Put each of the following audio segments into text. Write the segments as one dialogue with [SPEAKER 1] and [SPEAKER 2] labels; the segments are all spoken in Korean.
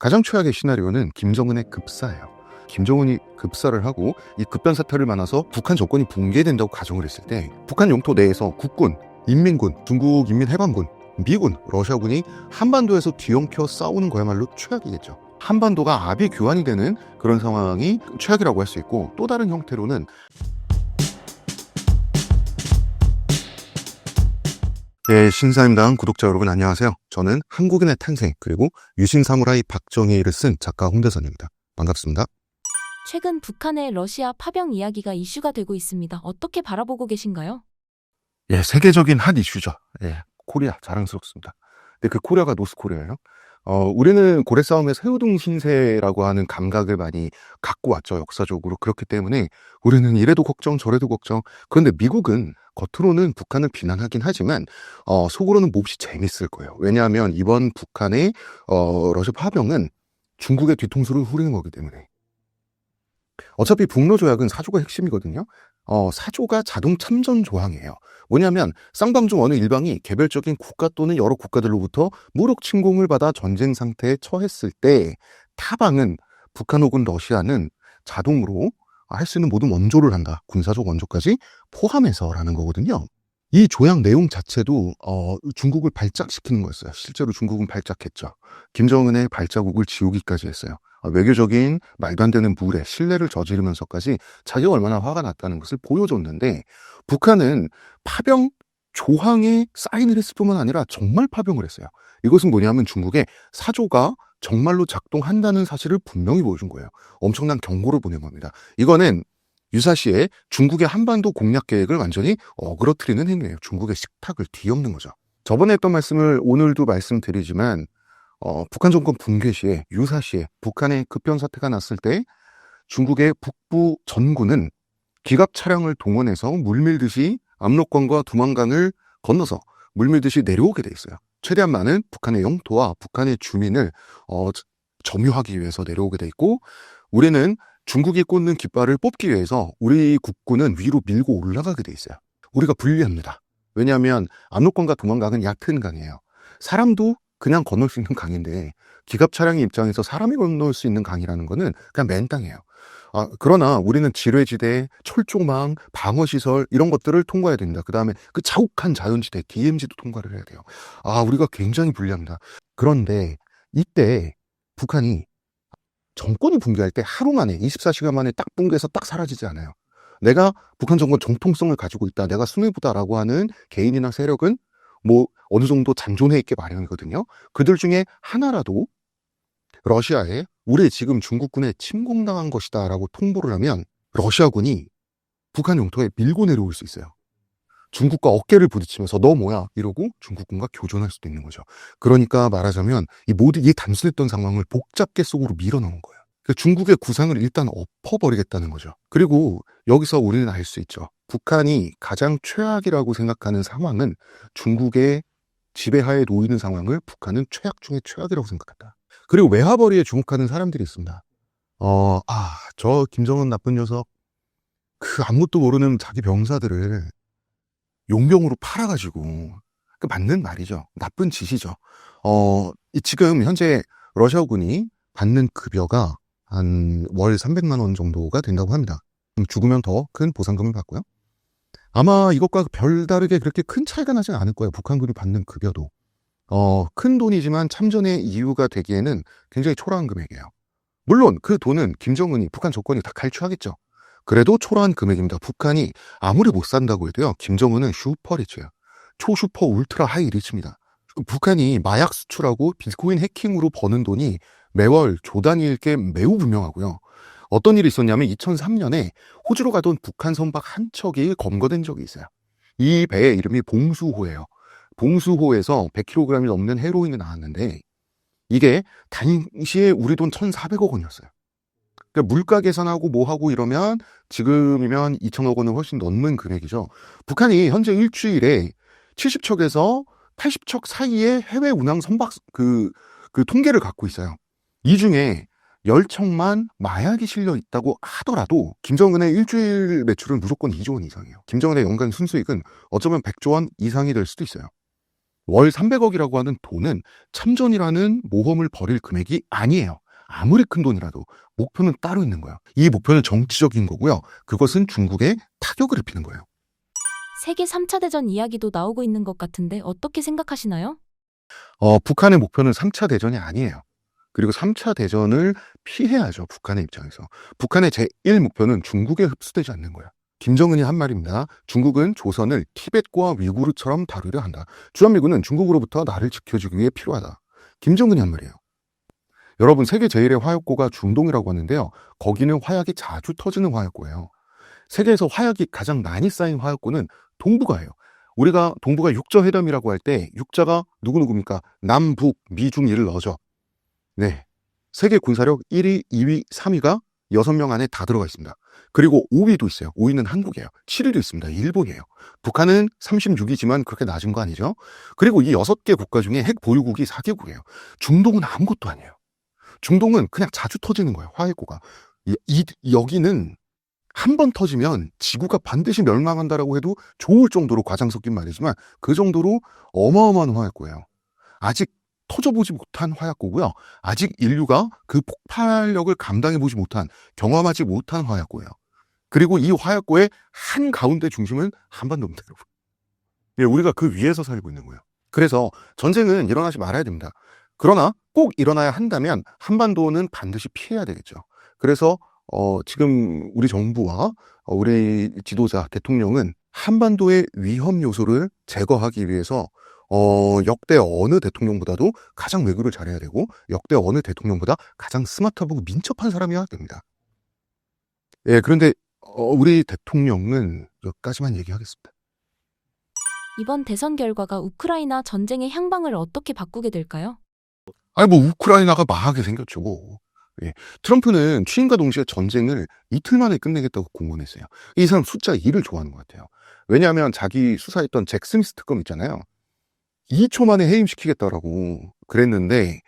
[SPEAKER 1] 가장 최악의 시나리오는 김정은의 급사예요. 김정은이 급사를 하고 이 급변 사태를 만나서 북한 정권이 붕괴된다고 가정을 했을 때 북한 영토 내에서 국군, 인민군, 중국인민해방군, 미군, 러시아군이 한반도에서 뒤엉켜 싸우는 거야말로 최악이겠죠. 한반도가 압이 교환이 되는 그런 상황이 최악이라고 할 수 있고, 또 다른 형태로는 신사임당 구독자 여러분 안녕하세요. 저는 한국인의 탄생 그리고 유신 사무라이 박정희를 쓴 작가 홍대선입니다. 반갑습니다.
[SPEAKER 2] 최근 북한의 러시아 파병 이야기가 이슈가 되고 있습니다. 어떻게 바라보고 계신가요?
[SPEAKER 1] 세계적인 핫 이슈죠. 코리아 자랑스럽습니다. 근데 그 코리아가 노스코리아예요. 우리는 고래 싸움에서 새우등 신세라고 하는 감각을 많이 갖고 왔죠, 역사적으로. 그렇기 때문에 우리는 이래도 걱정 저래도 걱정. 그런데 미국은 겉으로는 북한을 비난하긴 하지만 속으로는 몹시 재밌을 거예요. 왜냐하면 이번 북한의 러시아 파병은 중국의 뒤통수를 후리는 거기 때문에. 어차피 북러조약은 사조가 핵심이거든요. 사조가 자동 참전 조항이에요. 뭐냐면 쌍방 중 어느 일방이 개별적인 국가 또는 여러 국가들로부터 무력 침공을 받아 전쟁 상태에 처했을 때 타방은 북한 혹은 러시아는 자동으로 할 수 있는 모든 원조를 한다. 군사적 원조까지 포함해서라는 거거든요. 이 조약 내용 자체도 중국을 발작시키는 거였어요. 실제로 중국은 발작했죠. 김정은의 발자국을 지우기까지 했어요. 외교적인 말도 안 되는 무례, 신뢰를 저지르면서까지 자기가 얼마나 화가 났다는 것을 보여줬는데, 북한은 파병 조항에 사인을 했을 뿐만 아니라 정말 파병을 했어요. 이것은 뭐냐면 중국의 사조가 정말로 작동한다는 사실을 분명히 보여준 거예요. 엄청난 경고를 보낸 겁니다. 이거는 유사시에 중국의 한반도 공략 계획을 완전히 어그러뜨리는 행위예요. 중국의 식탁을 뒤엎는 거죠. 저번에 했던 말씀을 오늘도 말씀드리지만 북한 정권 붕괴 시에, 유사시에 북한의 급변 사태가 났을 때 중국의 북부 전군은 기갑 차량을 동원해서 물밀듯이 압록강과 두만강을 건너서 물밀듯이 내려오게 돼 있어요. 최대한 많은 북한의 영토와 북한의 주민을 점유하기 위해서 내려오게 돼 있고, 우리는 중국이 꽂는 깃발을 뽑기 위해서 우리 국군은 위로 밀고 올라가게 돼 있어요. 우리가 불리합니다. 왜냐하면 압록강과 두만강은 얕은 강이에요. 사람도 그냥 건널 수 있는 강인데 기갑 차량의 입장에서 사람이 건널 수 있는 강이라는 거는 그냥 맨 땅이에요. 그러나 우리는 지뢰지대, 철조망, 방어시설 이런 것들을 통과해야 됩니다. 그 다음에 그 자욱한 자연지대, DMZ도 통과를 해야 돼요. 우리가 굉장히 불리합니다. 그런데 이때 북한이 정권이 붕괴할 때 하루 만에 24시간 만에 딱 붕괴해서 딱 사라지지 않아요. 내가 북한 정권 정통성을 가지고 있다, 내가 수뇌부다라고 하는 개인이나 세력은 어느 정도 잔존해 있게 마련이거든요. 그들 중에 하나라도 러시아에 우리 지금 중국군에 침공당한 것이다 라고 통보를 하면 러시아군이 북한 영토에 밀고 내려올 수 있어요. 중국과 어깨를 부딪히면서 너 뭐야 이러고 중국군과 교전할 수도 있는 거죠. 그러니까 말하자면 이 단순했던 상황을 복잡계 속으로 밀어넣은 거예요. 중국의 구상을 일단 엎어버리겠다는 거죠. 그리고 여기서 우리는 알 수 있죠. 북한이 가장 최악이라고 생각하는 상황은 중국의 지배하에 놓이는 상황을 북한은 최악 중에 최악이라고 생각한다. 그리고 외화벌이에 주목하는 사람들이 있습니다. 저 김정은 나쁜 녀석, 그 아무것도 모르는 자기 병사들을 용병으로 팔아가지고, 맞는 말이죠. 나쁜 짓이죠. 지금 현재 러시아군이 받는 급여가 한 월 300만 원 정도가 된다고 합니다. 죽으면 더 큰 보상금을 받고요. 아마 이것과 별다르게 그렇게 큰 차이가 나지 않을 거예요. 북한군이 받는 급여도. 큰 돈이지만 참전의 이유가 되기에는 굉장히 초라한 금액이에요. 물론 그 돈은 김정은이, 북한 정권이 다 갈취하겠죠. 그래도 초라한 금액입니다. 북한이 아무리 못 산다고 해도요, 김정은은 슈퍼리치예요. 초슈퍼 울트라 하이 리치입니다. 북한이 마약 수출하고 비트코인 해킹으로 버는 돈이 매월 조 단위일 게 매우 분명하고요. 어떤 일이 있었냐면 2003년에 호주로 가던 북한 선박 한 척이 검거된 적이 있어요. 이 배의 이름이 봉수호예요. 봉수호에서 100kg이 넘는 헤로인이 나왔는데 이게 당시에 우리 돈 1,400억 원이었어요. 그러니까 물가 계산하고 뭐하고 이러면 지금이면 2천억 원을 훨씬 넘는 금액이죠. 북한이 현재 일주일에 70척에서 80척 사이의 해외 운항 선박 그 통계를 갖고 있어요. 이 중에 10척만 마약이 실려 있다고 하더라도 김정은의 일주일 매출은 무조건 2조 원 이상이에요. 김정은의 연간 순수익은 어쩌면 100조 원 이상이 될 수도 있어요. 월 300억이라고 하는 돈은 참전이라는 모험을 벌일 금액이 아니에요. 아무리 큰 돈이라도 목표는 따로 있는 거예요. 이 목표는 정치적인 거고요. 그것은 중국에 타격을 입히는 거예요.
[SPEAKER 2] 세계 3차 대전 이야기도 나오고 있는 것 같은데 어떻게 생각하시나요?
[SPEAKER 1] 북한의 목표는 3차 대전이 아니에요. 그리고 3차 대전을 피해야죠. 북한의 입장에서. 북한의 제1 목표는 중국에 흡수되지 않는 거예요. 김정은이 한 말입니다. 중국은 조선을 티벳과 위구르처럼 다루려 한다. 주한미군은 중국으로부터 나를 지켜주기 위해 필요하다. 김정은이 한 말이에요. 여러분, 세계 제1의 화약고가 중동이라고 하는데요. 거기는 화약이 자주 터지는 화약고예요. 세계에서 화약이 가장 많이 쌓인 화약고는 동북아예요. 우리가 동북아 육저회담이라고 할 때 육자가 누구누구입니까? 남북, 미중일을 넣어줘. 네. 세계 군사력 1위, 2위, 3위가 6명 안에 다 들어가 있습니다. 그리고 5위도 있어요. 5위는 한국이에요. 7위도 있습니다. 일본이에요. 북한은 36위지만 그렇게 낮은 거 아니죠? 그리고 이 6개 국가 중에 핵 보유국이 4개국이에요. 중동은 아무것도 아니에요. 중동은 그냥 자주 터지는 거예요. 화해고가. 여기는 한 번 터지면 지구가 반드시 멸망한다라고 해도 좋을 정도로 과장 섞인 말이지만 그 정도로 어마어마한 화약고예요. 아직 터져보지 못한 화약고고요. 아직 인류가 그 폭발력을 감당해보지 못한, 경험하지 못한 화약고예요. 그리고 이 화약고의 한가운데 중심은 한반도입니다, 여러분. 예, 우리가 그 위에서 살고 있는 거예요. 그래서 전쟁은 일어나지 말아야 됩니다. 그러나 꼭 일어나야 한다면 한반도는 반드시 피해야 되겠죠. 그래서 지금 우리 정부와 우리 지도자, 대통령은 한반도의 위험 요소를 제거하기 위해서 역대 어느 대통령보다도 가장 외교를 잘해야 되고 역대 어느 대통령보다 가장 스마트하고 민첩한 사람이어야 됩니다. 예, 그런데 우리 대통령은 여기까지만 얘기하겠습니다.
[SPEAKER 2] 이번 대선 결과가 우크라이나 전쟁의 향방을 어떻게 바꾸게 될까요?
[SPEAKER 1] 아니 뭐 우크라이나가 망하게 생겼죠. 뭐. 예. 트럼프는 취임과 동시에 전쟁을 이틀 만에 끝내겠다고 공언했어요. 이 사람 숫자 2를 좋아하는 것 같아요. 왜냐하면 자기 수사했던 잭 스미스 특검 있잖아요. 2초 만에 해임시키겠다라고 그랬는데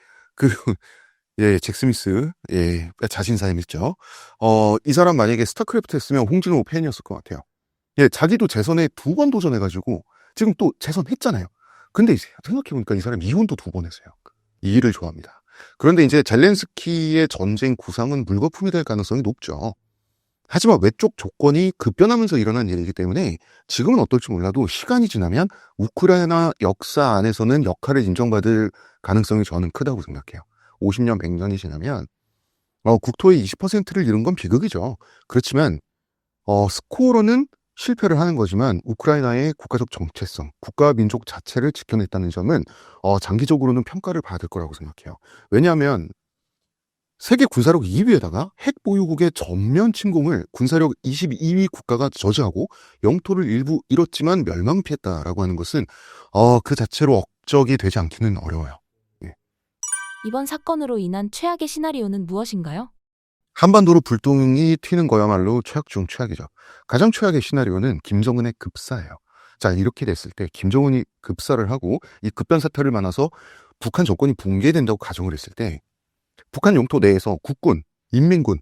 [SPEAKER 1] 예, 잭 스미스, 예, 자신사임 있죠. 이 사람 만약에 스타크래프트 했으면 홍진호 팬이었을 것 같아요. 예, 자기도 재선에 2번 도전해가지고 지금 또 재선했잖아요. 근데 생각해보니까 이 사람 이혼도 2번 했어요. 이 일을 좋아합니다. 그런데 이제 젤렌스키의 전쟁 구상은 물거품이 될 가능성이 높죠. 하지만 외적 조건이 급변하면서 일어난 일이기 때문에 지금은 어떨지 몰라도 시간이 지나면 우크라이나 역사 안에서는 역할을 인정받을 가능성이 저는 크다고 생각해요. 50년, 100년이 지나면 국토의 20%를 잃은 건 비극이죠. 그렇지만 스코어로는 실패를 하는 거지만 우크라이나의 국가적 정체성, 국가 민족 자체를 지켜냈다는 점은 장기적으로는 평가를 받을 거라고 생각해요. 왜냐하면 세계 군사력 2위에다가 핵 보유국의 전면 침공을 군사력 22위 국가가 저지하고 영토를 일부 잃었지만 멸망 피했다라고 하는 것은 그 자체로 억적이 되지 않기는 어려워요. 예.
[SPEAKER 2] 이번 사건으로 인한 최악의 시나리오는 무엇인가요?
[SPEAKER 1] 한반도로 불똥이 튀는 거야말로 최악 중 최악이죠. 가장 최악의 시나리오는 김정은의 급사예요. 자, 이렇게 됐을 때 김정은이 급사를 하고 이 급변 사태를 만나서 북한 정권이 붕괴된다고 가정을 했을 때 북한 영토 내에서 국군, 인민군,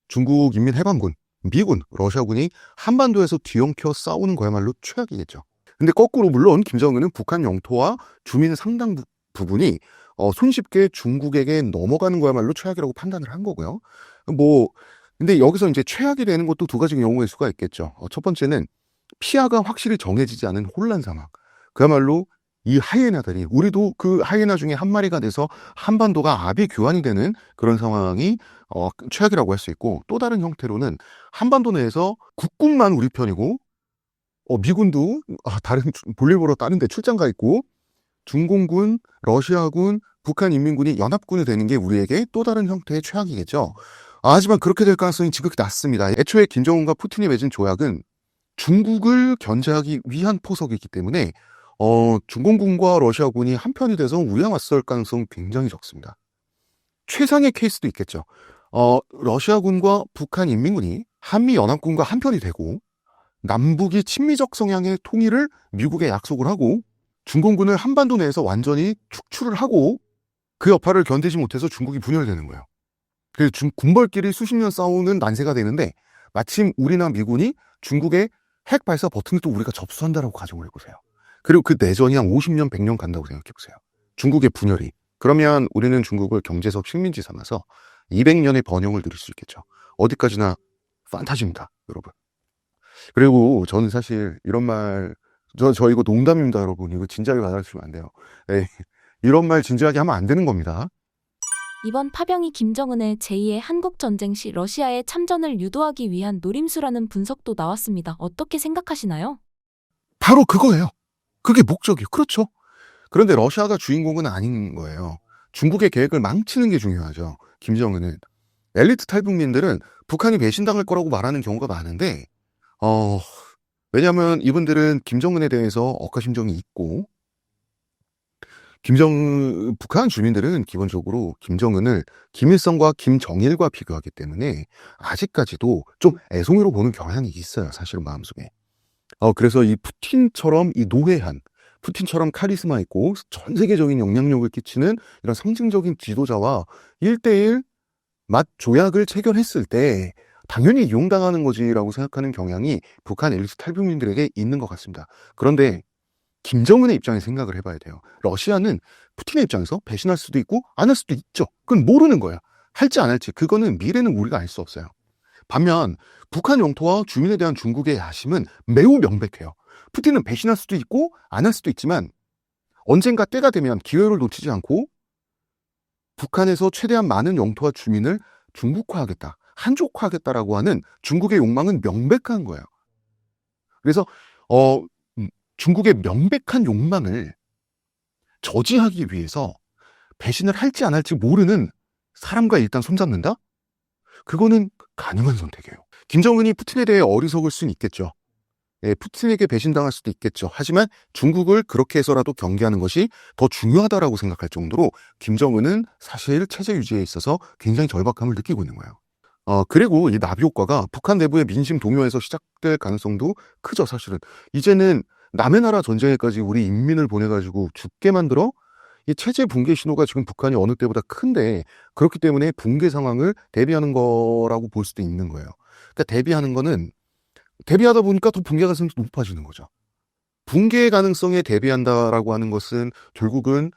[SPEAKER 1] 중국 인민해방군, 미군, 러시아군이 한반도에서 뒤엉켜 싸우는 거야말로 최악이겠죠. 근데 거꾸로 물론 김정은은 북한 영토와 주민 상당 부분이 손쉽게 중국에게 넘어가는 거야말로 최악이라고 판단을 한 거고요. 근데 여기서 이제 최악이 되는 것도 2가지 경우일 수가 있겠죠. 첫 번째는 피하가 확실히 정해지지 않은 혼란 상황. 그야말로 이 하이에나들이, 우리도 그 하이에나 중에 한 마리가 돼서 한반도가 아비 규환이 되는 그런 상황이 최악이라고 할 수 있고, 또 다른 형태로는 한반도 내에서 국군만 우리 편이고, 미군도 다른 볼일 보러 다른 데 출장 가 있고, 중공군, 러시아군, 북한 인민군이 연합군이 되는 게 우리에게 또 다른 형태의 최악이겠죠. 하지만 그렇게 될 가능성이 지극히 낮습니다. 애초에 김정은과 푸틴이 맺은 조약은 중국을 견제하기 위한 포석이기 때문에 중공군과 러시아군이 한편이 돼서 우리와 맞설 가능성은 굉장히 적습니다. 최상의 케이스도 있겠죠. 러시아군과 북한 인민군이 한미연합군과 한편이 되고 남북이 친미적 성향의 통일을 미국에 약속을 하고 중공군을 한반도 내에서 완전히 축출을 하고 그 여파를 견디지 못해서 중국이 분열되는 거예요. 그래서 군벌끼리 수십 년 싸우는 난세가 되는데 마침 우리나 미군이 중국의 핵 발사 버튼을 또 우리가 접수한다라고 가정을 해보세요. 그리고 그 내전이 한 50년, 100년 간다고 생각해 보세요. 중국의 분열이. 그러면 우리는 중국을 경제적 식민지 삼아서 200년의 번영을 누릴 수 있겠죠. 어디까지나 판타지입니다, 여러분. 그리고 저는 사실 이런 말, 저 이거 농담입니다, 여러분. 이거 진지하게 받아주시면 안 돼요. 네, 이런 말 진지하게 하면 안 되는 겁니다.
[SPEAKER 2] 이번 파병이 김정은의 제2의 한국전쟁 시 러시아의 참전을 유도하기 위한 노림수라는 분석도 나왔습니다. 어떻게 생각하시나요?
[SPEAKER 1] 바로 그거예요. 그게 목적이에요. 그렇죠. 그런데 러시아가 주인공은 아닌 거예요. 중국의 계획을 망치는 게 중요하죠. 김정은은. 엘리트 탈북민들은 북한이 배신당할 거라고 말하는 경우가 많은데, 왜냐하면 이분들은 김정은에 대해서 억하심정이 있고, 북한 주민들은 기본적으로 김정은을 김일성과 김정일과 비교하기 때문에 아직까지도 좀 애송이로 보는 경향이 있어요. 사실은 마음속에. 그래서 이 푸틴처럼 이 노회한, 푸틴처럼 카리스마 있고 전 세계적인 영향력을 끼치는 이런 상징적인 지도자와 1대1 맛 조약을 체결했을 때 당연히 이용당하는 거지라고 생각하는 경향이 북한 엘리트 탈북민들에게 있는 것 같습니다. 그런데 김정은의 입장에서 생각을 해봐야 돼요. 러시아는 푸틴의 입장에서 배신할 수도 있고 안 할 수도 있죠. 그건 모르는 거예요. 할지 안 할지 그거는 미래는 우리가 알 수 없어요. 반면 북한 영토와 주민에 대한 중국의 야심은 매우 명백해요. 푸틴은 배신할 수도 있고 안 할 수도 있지만 언젠가 때가 되면 기회를 놓치지 않고 북한에서 최대한 많은 영토와 주민을 중국화하겠다, 한족화하겠다라고 하는 중국의 욕망은 명백한 거예요. 그래서 중국의 명백한 욕망을 저지하기 위해서 배신을 할지 안 할지 모르는 사람과 일단 손잡는다? 그거는 가능한 선택이에요. 김정은이 푸틴에 대해 어리석을 수는 있겠죠. 예, 푸틴에게 배신당할 수도 있겠죠. 하지만 중국을 그렇게 해서라도 경계하는 것이 더 중요하다라고 생각할 정도로 김정은은 사실 체제 유지에 있어서 굉장히 절박함을 느끼고 있는 거예요. 그리고 이 나비 효과가 북한 내부의 민심 동요에서 시작될 가능성도 크죠, 사실은. 이제는 남의 나라 전쟁에까지 우리 인민을 보내가지고 죽게 만들어 이 체제 붕괴 신호가 지금 북한이 어느 때보다 큰데 그렇기 때문에 붕괴 상황을 대비하는 거라고 볼 수도 있는 거예요. 그러니까 대비하다 보니까 더 붕괴 가능성이 높아지는 거죠. 붕괴 가능성에 대비한다라고 하는 것은 결국은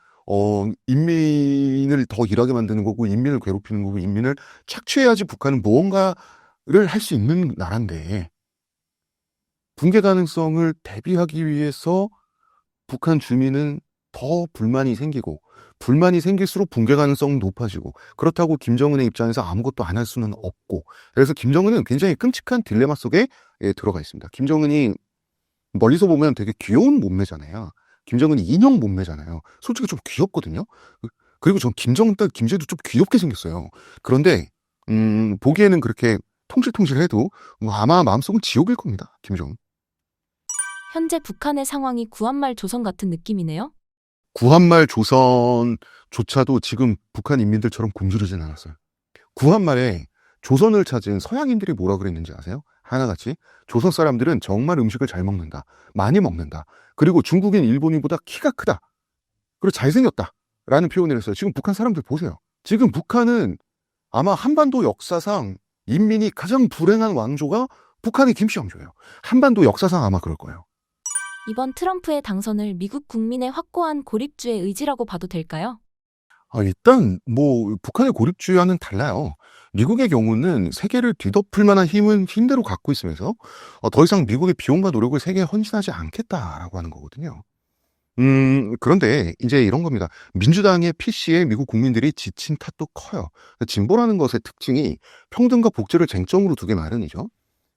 [SPEAKER 1] 인민을 더 일하게 만드는 거고 인민을 괴롭히는 거고 인민을 착취해야지 북한은 무언가를 할 수 있는 나라인데 붕괴 가능성을 대비하기 위해서 북한 주민은 더 불만이 생기고 불만이 생길수록 붕괴 가능성은 높아지고 그렇다고 김정은의 입장에서 아무것도 안 할 수는 없고 그래서 김정은은 굉장히 끔찍한 딜레마 속에 들어가 있습니다. 김정은이 멀리서 보면 되게 귀여운 몸매잖아요. 김정은이 인형 몸매잖아요. 솔직히 좀 귀엽거든요. 그리고 전 김정은 딸 김제도 좀 귀엽게 생겼어요. 그런데 보기에는 그렇게 통실통실해도 아마 마음속은 지옥일 겁니다. 김정은.
[SPEAKER 2] 현재 북한의 상황이 구한말 조선 같은 느낌이네요.
[SPEAKER 1] 구한말 조선조차도 지금 북한 인민들처럼 굶주리진 않았어요. 구한말에 조선을 찾은 서양인들이 뭐라 그랬는지 아세요? 하나같이 조선 사람들은 정말 음식을 잘 먹는다. 많이 먹는다. 그리고 중국인, 일본인보다 키가 크다. 그리고 잘생겼다. 라는 표현을 했어요. 지금 북한 사람들 보세요. 지금 북한은 아마 한반도 역사상 인민이 가장 불행한 왕조가 북한의 김씨 왕조예요. 한반도 역사상 아마 그럴 거예요.
[SPEAKER 2] 이번 트럼프의 당선을 미국 국민의 확고한 고립주의 의지라고 봐도 될까요?
[SPEAKER 1] 일단 북한의 고립주의와는 달라요. 미국의 경우는 세계를 뒤덮을 만한 힘은 힘대로 갖고 있으면서 더 이상 미국의 비용과 노력을 세계에 헌신하지 않겠다라고 하는 거거든요. 그런데 이제 이런 겁니다. 민주당의 PC에 미국 국민들이 지친 탓도 커요. 진보라는 것의 특징이 평등과 복제를 쟁점으로 두게 마련이죠.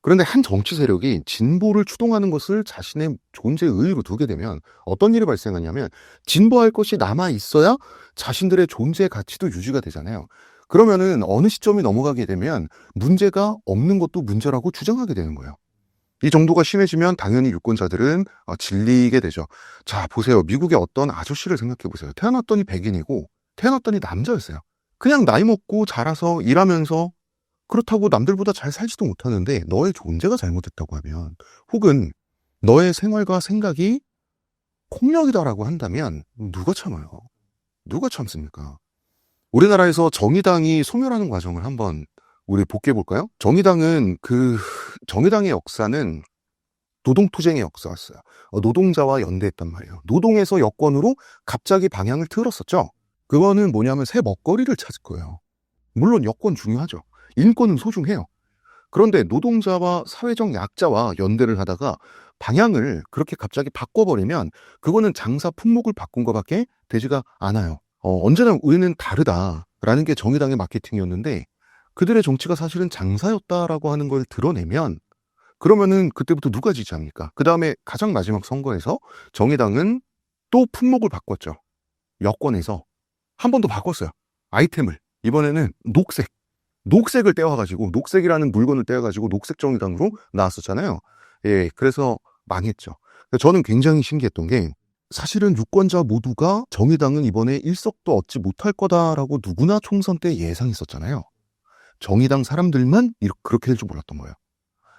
[SPEAKER 1] 그런데 한 정치 세력이 진보를 추동하는 것을 자신의 존재의 의의로 두게 되면 어떤 일이 발생하냐면 진보할 것이 남아 있어야 자신들의 존재 가치도 유지가 되잖아요. 그러면은 어느 시점이 넘어가게 되면 문제가 없는 것도 문제라고 주장하게 되는 거예요. 이 정도가 심해지면 당연히 유권자들은 질리게 되죠. 자, 보세요. 미국의 어떤 아저씨를 생각해 보세요. 태어났더니 백인이고 태어났더니 남자였어요. 그냥 나이 먹고 자라서 일하면서 그렇다고 남들보다 잘 살지도 못하는데 너의 존재가 잘못됐다고 하면 혹은 너의 생활과 생각이 폭력이다라고 한다면 누가 참아요? 누가 참습니까? 우리나라에서 정의당이 소멸하는 과정을 한번 우리 복귀해 볼까요? 정의당의 역사는 노동투쟁의 역사였어요. 노동자와 연대했단 말이에요. 노동에서 여권으로 갑자기 방향을 틀었었죠. 그거는 뭐냐면 새 먹거리를 찾을 거예요. 물론 여권 중요하죠. 인권은 소중해요. 그런데 노동자와 사회적 약자와 연대를 하다가 방향을 그렇게 갑자기 바꿔버리면 그거는 장사 품목을 바꾼 것밖에 되지가 않아요. 언제나 우리는 다르다라는 게 정의당의 마케팅이었는데 그들의 정치가 사실은 장사였다라고 하는 걸 드러내면 그러면은 그때부터 누가 지지합니까? 그 다음에 가장 마지막 선거에서 정의당은 또 품목을 바꿨죠. 여권에서 한 번 더 바꿨어요. 아이템을. 이번에는 녹색. 녹색을 떼와가지고 녹색이라는 물건을 떼와가지고 녹색 정의당으로 나왔었잖아요. 예, 그래서 망했죠. 저는 굉장히 신기했던 게 사실은 유권자 모두가 정의당은 이번에 일석도 얻지 못할 거다라고 누구나 총선 때 예상했었잖아요. 정의당 사람들만 그렇게 될 줄 몰랐던 거예요.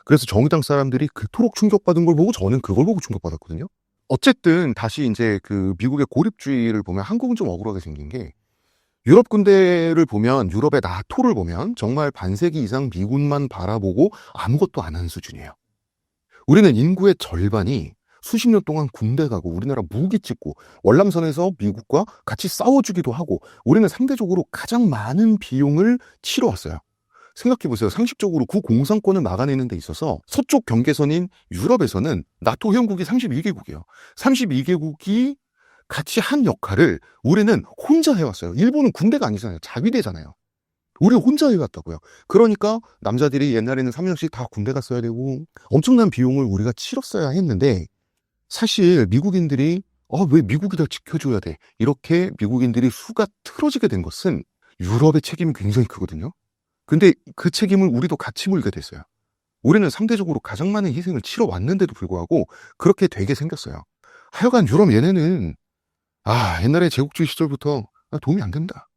[SPEAKER 1] 그래서 정의당 사람들이 그토록 충격받은 걸 보고 저는 그걸 보고 충격받았거든요. 어쨌든 다시 이제 그 미국의 고립주의를 보면 한국은 좀 억울하게 생긴 게 유럽 군대를 보면 유럽의 나토를 보면 정말 반세기 이상 미군만 바라보고 아무것도 안 하는 수준이에요. 우리는 인구의 절반이 수십 년 동안 군대 가고 우리나라 무기 찍고 월남선에서 미국과 같이 싸워주기도 하고 우리는 상대적으로 가장 많은 비용을 치러왔어요. 생각해보세요. 상식적으로 그 공산권을 막아내는 데 있어서 서쪽 경계선인 유럽에서는 나토 회원국이 32개국이에요. 32개국이 같이 한 역할을 우리는 혼자 해왔어요. 일본은 군대가 아니잖아요. 자위대잖아요. 우리 혼자 해왔다고요. 그러니까 남자들이 옛날에는 3년씩 다 군대 갔어야 되고 엄청난 비용을 우리가 치렀어야 했는데 사실 미국인들이 왜 미국이 다 지켜줘야 돼. 이렇게 미국인들이 수가 틀어지게 된 것은 유럽의 책임이 굉장히 크거든요. 근데 그 책임을 우리도 같이 물게 됐어요. 우리는 상대적으로 가장 많은 희생을 치러왔는데도 불구하고 그렇게 되게 생겼어요. 하여간 유럽 얘네는 옛날에 제국주의 시절부터 도움이 안 됩니다.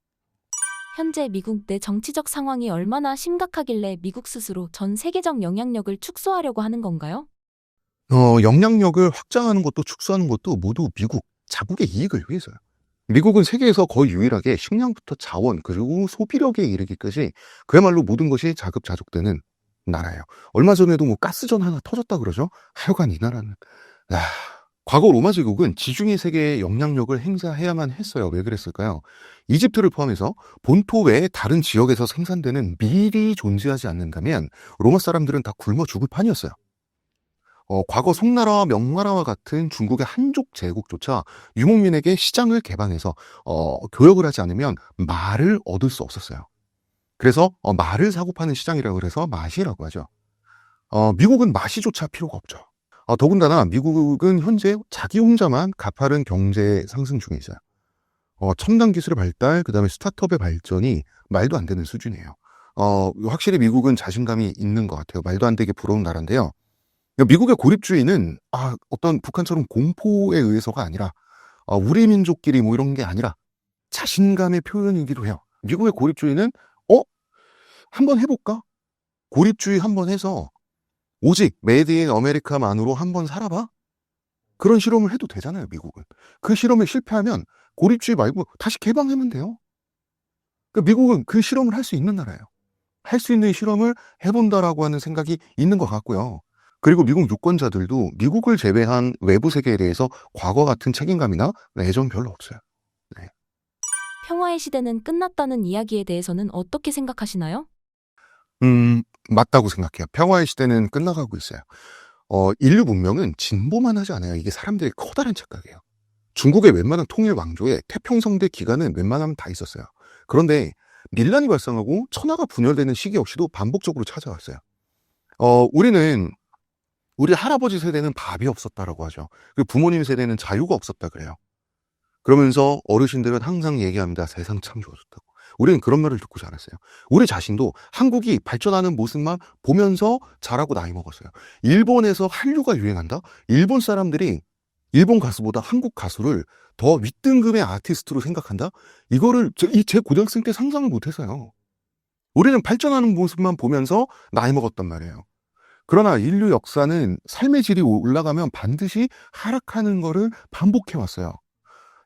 [SPEAKER 2] 현재 미국 내 정치적 상황이 얼마나 심각하길래 미국 스스로 전 세계적 영향력을 축소하려고 하는 건가요?
[SPEAKER 1] 영향력을 확장하는 것도 축소하는 것도 모두 미국, 자국의 이익을 위해서요. 미국은 세계에서 거의 유일하게 식량부터 자원 그리고 소비력에 이르기까지 그야말로 모든 것이 자급자족되는 나라예요. 얼마 전에도 뭐 가스전 하나 터졌다 그러죠. 하여간 이 나라는 과거 로마 제국은 지중해 세계에 영향력을 행사해야만 했어요. 왜 그랬을까요? 이집트를 포함해서 본토 외의 다른 지역에서 생산되는 밀이 존재하지 않는다면 로마 사람들은 다 굶어 죽을 판이었어요. 과거 송나라와 명나라와 같은 중국의 한족 제국조차 유목민에게 시장을 개방해서 교역을 하지 않으면 말을 얻을 수 없었어요. 그래서 말을 사고 파는 시장이라고 해서 마시라고 하죠. 미국은 마시조차 필요가 없죠. 더군다나 미국은 현재 자기 혼자만 가파른 경제 상승 중에 있어요. 첨단 기술의 발달, 그 다음에 스타트업의 발전이 말도 안 되는 수준이에요. 확실히 미국은 자신감이 있는 것 같아요. 말도 안 되게 부러운 나라인데요. 미국의 고립주의는 어떤 북한처럼 공포에 의해서가 아니라 우리 민족끼리 뭐 이런 게 아니라 자신감의 표현이기도 해요. 미국의 고립주의는 한번 해볼까? 고립주의 한번 해서 오직 메이드 인 아메리카만으로 한번 살아봐? 그런 실험을 해도 되잖아요, 미국은. 그 실험에 실패하면 고립주의 말고 다시 개방하면 돼요. 그러니까 미국은 그 실험을 할 수 있는 나라예요. 할 수 있는 실험을 해본다라고 하는 생각이 있는 것 같고요. 그리고 미국 유권자들도 미국을 제외한 외부 세계에 대해서 과거 같은 책임감이나 애정 별로 없어요. 네.
[SPEAKER 2] 평화의 시대는 끝났다는 이야기에 대해서는 어떻게 생각하시나요?
[SPEAKER 1] 맞다고 생각해요. 평화의 시대는 끝나가고 있어요. 인류 문명은 진보만 하지 않아요. 이게 사람들의 커다란 착각이에요. 중국의 웬만한 통일 왕조에 태평성대 기간은 웬만하면 다 있었어요. 그런데 밀란이 발생하고 천하가 분열되는 시기 역시도 반복적으로 찾아왔어요. 우리 할아버지 세대는 밥이 없었다라고 하죠. 그리고 부모님 세대는 자유가 없었다 그래요. 그러면서 어르신들은 항상 얘기합니다. 세상 참 좋아졌다고. 우리는 그런 말을 듣고 자랐어요. 우리 자신도 한국이 발전하는 모습만 보면서 자라고 나이 먹었어요. 일본에서 한류가 유행한다? 일본 사람들이 일본 가수보다 한국 가수를 더 윗등급의 아티스트로 생각한다? 이거를 제 고등학생 때 상상을 못해서요. 우리는 발전하는 모습만 보면서 나이 먹었단 말이에요. 그러나 인류 역사는 삶의 질이 올라가면 반드시 하락하는 거를 반복해왔어요.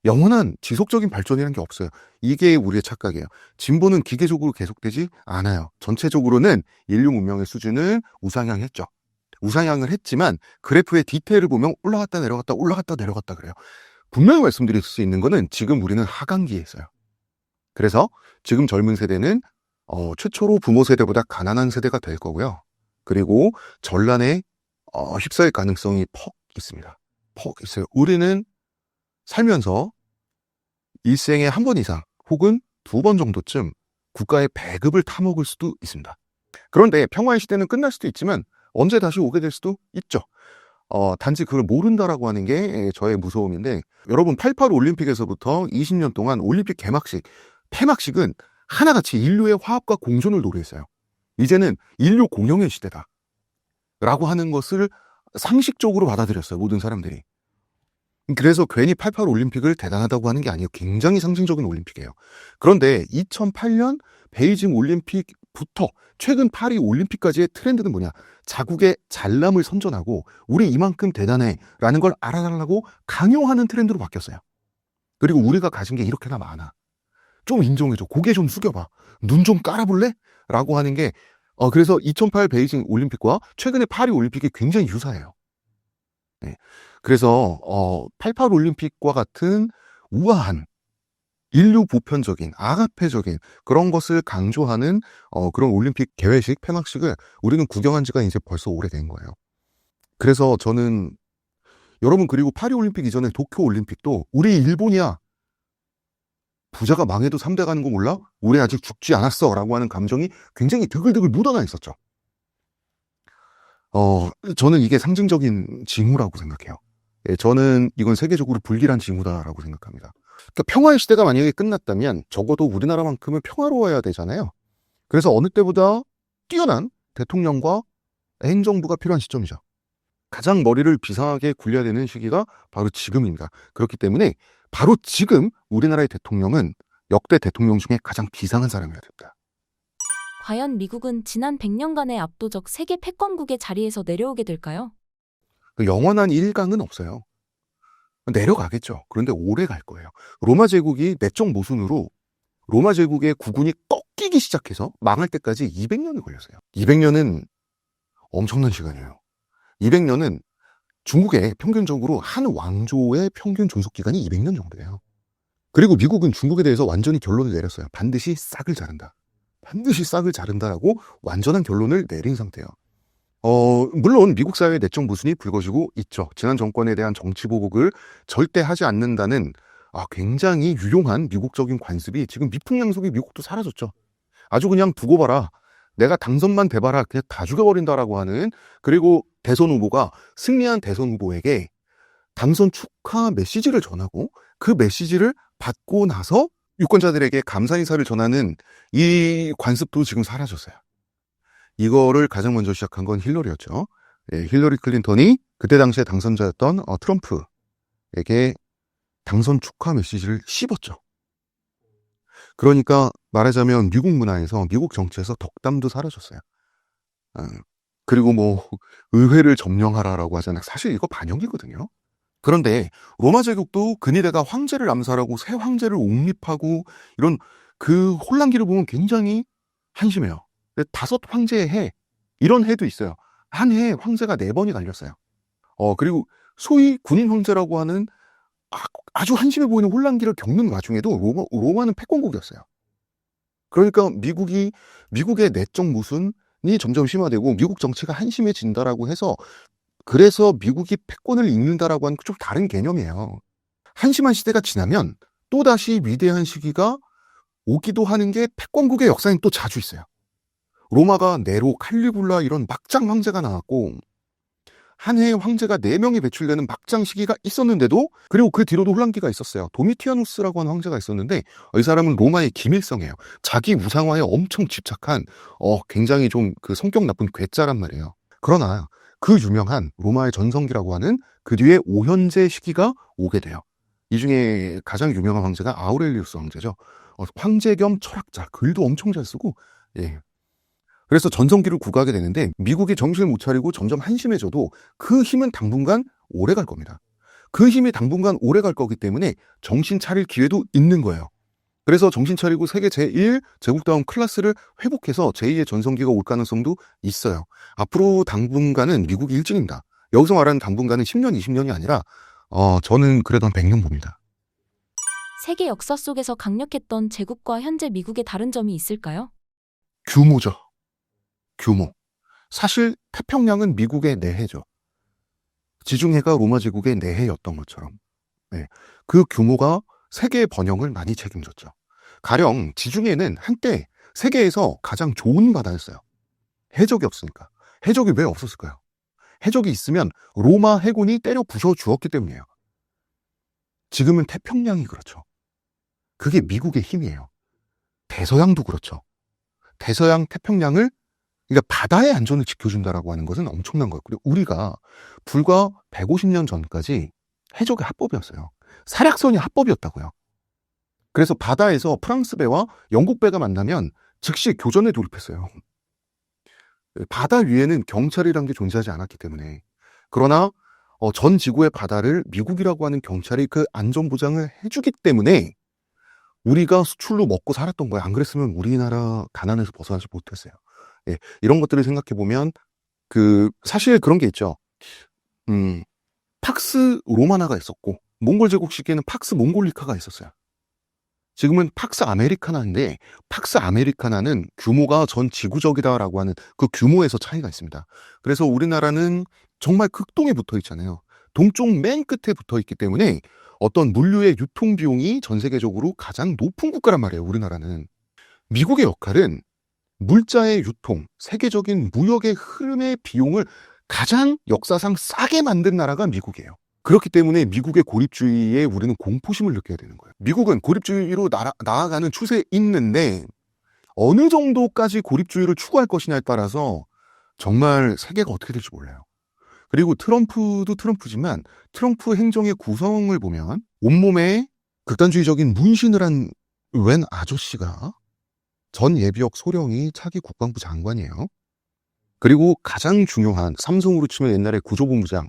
[SPEAKER 1] 영원한 지속적인 발전이라는 게 없어요. 이게 우리의 착각이에요. 진보는 기계적으로 계속되지 않아요. 전체적으로는 인류 문명의 수준을 우상향했죠. 우상향을 했지만 그래프의 디테일을 보면 올라갔다 내려갔다 올라갔다 내려갔다 그래요. 분명히 말씀드릴 수 있는 거는 지금 우리는 하강기에 있어요. 그래서 지금 젊은 세대는 최초로 부모 세대보다 가난한 세대가 될 거고요. 그리고 전란에 휩싸일 가능성이 퍽 있습니다. 퍽 있어요. 우리는 살면서 일생에 한 번 이상 혹은 2번 정도쯤 국가의 배급을 타먹을 수도 있습니다. 그런데 평화의 시대는 끝날 수도 있지만 언제 다시 오게 될 수도 있죠. 단지 그걸 모른다라고 하는 게 저의 무서움인데, 여러분 88 올림픽에서부터 20년 동안 올림픽 개막식, 폐막식은 하나같이 인류의 화합과 공존을 노래했어요. 이제는 인류 공영의 시대다 라고 하는 것을 상식적으로 받아들였어요, 모든 사람들이. 그래서 괜히 88 올림픽을 대단하다고 하는 게 아니에요. 굉장히 상징적인 올림픽이에요. 그런데 2008년 베이징 올림픽부터 최근 파리 올림픽까지의 트렌드는 뭐냐? 자국의 잘남을 선전하고 우리 이만큼 대단해 라는 걸 알아달라고 강요하는 트렌드로 바뀌었어요. 그리고 우리가 가진 게 이렇게나 많아. 좀 인정해줘. 고개 좀 숙여봐. 눈 좀 깔아볼래? 라고 하는 게 그래서 2008 베이징 올림픽과 최근의 파리 올림픽이 굉장히 유사해요. 네. 그래서 88 올림픽과 같은 우아한 인류 보편적인 아가페적인 그런 것을 강조하는 그런 올림픽 개회식 폐막식을 우리는 구경한 지가 이제 벌써 오래된 거예요. 그래서 저는 여러분, 그리고 파리 올림픽 이전에 도쿄 올림픽도 우리 일본이야, 부자가 망해도 3대 가는 거 몰라? 우리 아직 죽지 않았어 라고 하는 감정이 굉장히 드글드글 묻어나 있었죠. 저는 이게 상징적인 징후라고 생각해요. 예, 저는 이건 세계적으로 불길한 징후다라고 생각합니다. 그러니까 평화의 시대가 만약에 끝났다면 적어도 우리나라만큼은 평화로워야 되잖아요. 그래서 어느 때보다 뛰어난 대통령과 행정부가 필요한 시점이죠. 가장 머리를 비상하게 굴려야 되는 시기가 바로 지금입니다. 그렇기 때문에 바로 지금 우리나라의 대통령은 역대 대통령 중에 가장 비상한 사람이어야 됩니다.
[SPEAKER 2] 과연 미국은 지난 100년간의 압도적 세계 패권국의 자리에서 내려오게 될까요?
[SPEAKER 1] 영원한 일강은 없어요. 내려가겠죠. 그런데 오래 갈 거예요. 로마 제국이 내적 모순으로 로마 제국의 국운이 꺾이기 시작해서 망할 때까지 200년이 걸렸어요. 200년은 엄청난 시간이에요. 200년은 중국의 평균적으로 한 왕조의 평균 존속 기간이 200년 정도예요. 그리고 미국은 중국에 대해서 완전히 결론을 내렸어요. 반드시 싹을 자른다. 반드시 싹을 자른다라고 완전한 결론을 내린 상태예요. 물론 미국 사회의 내적 모순이 불거지고 있죠. 지난 정권에 대한 정치 보복을 절대 하지 않는다는 굉장히 유용한 미국적인 관습이 지금 미풍양속의 미국도 사라졌죠. 아주 그냥 두고 봐라. 내가 당선만 돼봐라. 그냥 다 죽여버린다라고 하는, 그리고 대선 후보가 승리한 대선 후보에게 당선 축하 메시지를 전하고 그 메시지를 받고 나서 유권자들에게 감사 인사를 전하는 이 관습도 지금 사라졌어요. 이거를 가장 먼저 시작한 건 힐러리였죠. 예, 힐러리 클린턴이 그때 당시에 당선자였던 트럼프에게 당선 축하 메시지를 씹었죠. 그러니까 말하자면 미국 문화에서, 미국 정치에서 덕담도 사라졌어요. 그리고 의회를 점령하라라고 하잖아요. 사실 이거 반영이거든요. 그런데 로마 제국도 근위대가 황제를 암살하고 새 황제를 옹립하고 이런 그 혼란기를 보면 굉장히 한심해요. 5 황제의 해, 이런 해도 있어요. 한 해에 황제가 4번이 갈렸어요. 그리고 소위 군인 황제라고 하는 아주 한심해 보이는 혼란기를 겪는 와중에도 로마는 패권국이었어요. 그러니까 미국의 내적 모순이 점점 심화되고 미국 정치가 한심해진다라고 해서, 그래서 미국이 패권을 잃는다라고 하는 좀 다른 개념이에요. 한심한 시대가 지나면 또다시 위대한 시기가 오기도 하는 게 패권국의 역사엔 또 자주 있어요. 로마가 네로, 칼리굴라 이런 막장 황제가 나왔고 한 해에 황제가 4명이 배출되는 막장 시기가 있었는데도, 그리고 그 뒤로도 혼란기가 있었어요. 도미티아누스라고 하는 황제가 있었는데 이 사람은 로마의 김일성이에요. 자기 우상화에 엄청 집착한 굉장히 좀 그 성격 나쁜 괴짜란 말이에요. 그러나 그 유명한 로마의 전성기라고 하는 그 뒤에 오현제 시기가 오게 돼요. 이 중에 가장 유명한 황제가 아우렐리우스 황제죠. 황제 겸 철학자, 글도 엄청 잘 쓰고, 예. 그래서 전성기를 구가하게 되는데 미국이 정신을 못 차리고 점점 한심해져도 그 힘은 당분간 오래 갈 겁니다. 그 힘이 당분간 오래 갈 거기 때문에 정신 차릴 기회도 있는 거예요. 그래서 정신 차리고 세계 제1 제국다운 클래스를 회복해서 제2의 전성기가 올 가능성도 있어요. 앞으로 당분간은 미국이 일진입니다. 여기서 말하는 당분간은 10년, 20년이 아니라 저는 그래도 한 100년 봅니다.
[SPEAKER 2] 세계 역사 속에서 강력했던 제국과 현재 미국의 다른 점이 있을까요?
[SPEAKER 1] 규모죠. 규모. 사실 태평양은 미국의 내해죠. 지중해가 로마 제국의 내해였던 것처럼. 네. 그 규모가 세계의 번영을 많이 책임졌죠. 가령 지중해는 한때 세계에서 가장 좋은 바다였어요. 해적이 없으니까. 해적이 왜 없었을까요? 해적이 있으면 로마 해군이 때려 부숴 주었기 때문이에요. 지금은 태평양이 그렇죠. 그게 미국의 힘이에요. 대서양도 그렇죠. 대서양 태평양을, 그러니까 바다의 안전을 지켜준다라고 하는 것은 엄청난 거예요. 그리고 우리가 불과 150년 전까지 해적이 합법이었어요. 사략선이 합법이었다고요. 그래서 바다에서 프랑스 배와 영국 배가 만나면 즉시 교전에 돌입했어요. 바다 위에는 경찰이란 게 존재하지 않았기 때문에. 그러나 전 지구의 바다를 미국이라고 하는 경찰이 그 안전 보장을 해주기 때문에 우리가 수출로 먹고 살았던 거예요. 안 그랬으면 우리나라 가난에서 벗어나지 못했어요. 예, 이런 것들을 생각해 보면 사실 그런 게 있죠. 팍스 로마나가 있었고 몽골 제국 시기에는 팍스 몽골리카가 있었어요. 지금은 팍스 아메리카나인데 팍스 아메리카나는 규모가 전 지구적이다라고 하는 그 규모에서 차이가 있습니다. 그래서 우리나라는 정말 극동에 붙어 있잖아요. 동쪽 맨 끝에 붙어 있기 때문에 어떤 물류의 유통 비용이 전 세계적으로 가장 높은 국가란 말이에요. 우리나라는. 미국의 역할은 물자의 유통, 세계적인 무역의 흐름의 비용을 가장 역사상 싸게 만든 나라가 미국이에요. 그렇기 때문에 미국의 고립주의에 우리는 공포심을 느껴야 되는 거예요. 미국은 고립주의로 나아가는 추세에 있는데 어느 정도까지 고립주의를 추구할 것이냐에 따라서 정말 세계가 어떻게 될지 몰라요. 그리고 트럼프도 트럼프지만 트럼프 행정의 구성을 보면 온몸에 극단주의적인 문신을 한 웬 아저씨가 전 예비역 소령이 차기 국방부 장관이에요. 그리고 가장 중요한 삼성으로 치면 옛날에 구조본부장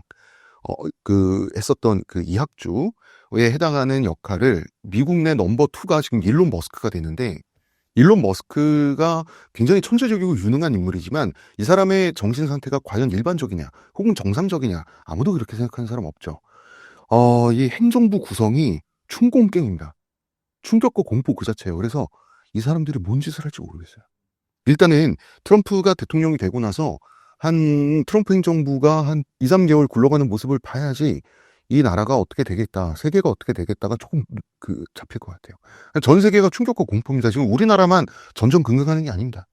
[SPEAKER 1] 했었던 그 이학주에 해당하는 역할을 미국 내 넘버 2가 지금 일론 머스크가 되는데, 일론 머스크가 굉장히 천재적이고 유능한 인물이지만 이 사람의 정신 상태가 과연 일반적이냐 혹은 정상적이냐 아무도 그렇게 생각하는 사람 없죠. 이 행정부 구성이 춘공갱입니다. 충격과 공포 그 자체예요. 그래서 이 사람들이 뭔 짓을 할지 모르겠어요. 일단은 트럼프가 대통령이 되고 나서 트럼프 행정부가 한 2, 3개월 굴러가는 모습을 봐야지 이 나라가 어떻게 되겠다, 세계가 어떻게 되겠다가 조금 잡힐 것 같아요. 전 세계가 충격과 공포입니다. 지금 우리나라만 전전긍긍하는 게 아닙니다.